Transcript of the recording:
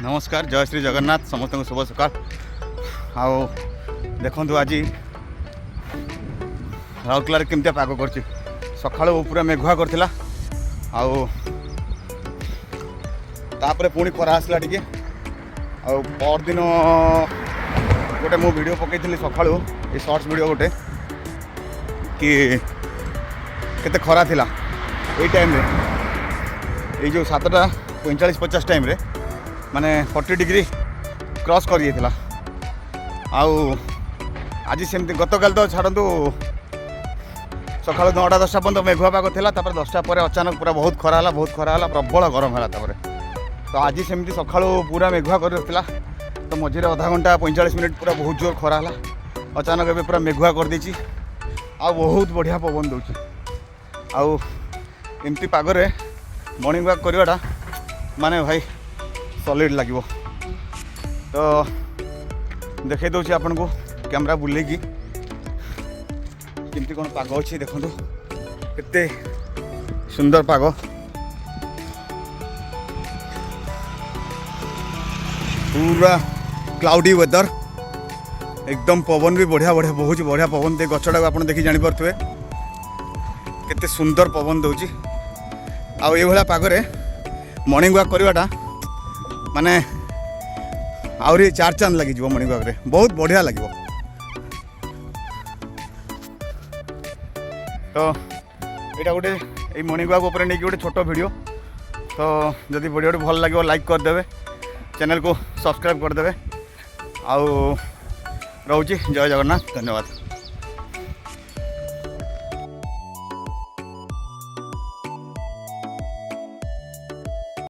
नमस्कार जय श्री जगन्नाथ समस्त को शुभ सकाल। आओ देखु आज राउरकेला केमती पाग कर सका पूरा मेघुआ करथिला आउ तापरे पुणी खरा आसला टिके आउ परदिन गोटे मु वीडियो पकई सका ये शॉर्ट्स वीडियो गोटे कि केते खरा थिला ये टाइम रे ये जो 7:45-50 टाइम रे माने 40 डिग्री क्रॉस कर जाइए आउ आज सेमती गतकाल तो छाड़ू सका 9-10 पर्यटन मेघुआ पाग था 10टा पर अचानक पूरा बहुत खरा है प्रबल गरम है तो आज सेमती सका पूरा मेघुआ कर तो मझे आधा घंटा 45 मिनट पूरा बहुत जोर खरा है अचानक ए पूरा मेघुआ कर देछि आ बहुत बढ़िया पवन दूसरी आमती पागरे मॉर्निंग वॉक करवाटा माने भाई सॉलिड लगे तो देखे दूसरी आपन को कैमरा बुलेगी केमती कौन पाग अच्छी देखो केते सुंदर पाग पूरा क्लाउडी वेदर एकदम पवन भी बढ़िया बढ़िया बहुत बढ़िया पवन दे गछटा आप देखी जानीपे केते सुंदर पवन दूची आउ ये पागरे मॉर्निंग वॉक करवाटा माने आहरी 4 चांद लगी मॉर्निंग वॉक रे बहुत बढ़िया लगे तो यहाँ गोटे ये मॉर्निंग वॉक उपर नहीं गोटे छोट वीडियो तो जदि वीडियो भल लगे लाइक करदे चैनल को सब्सक्राइब करदे आउ रोची जय जगन्नाथ धन्यवाद।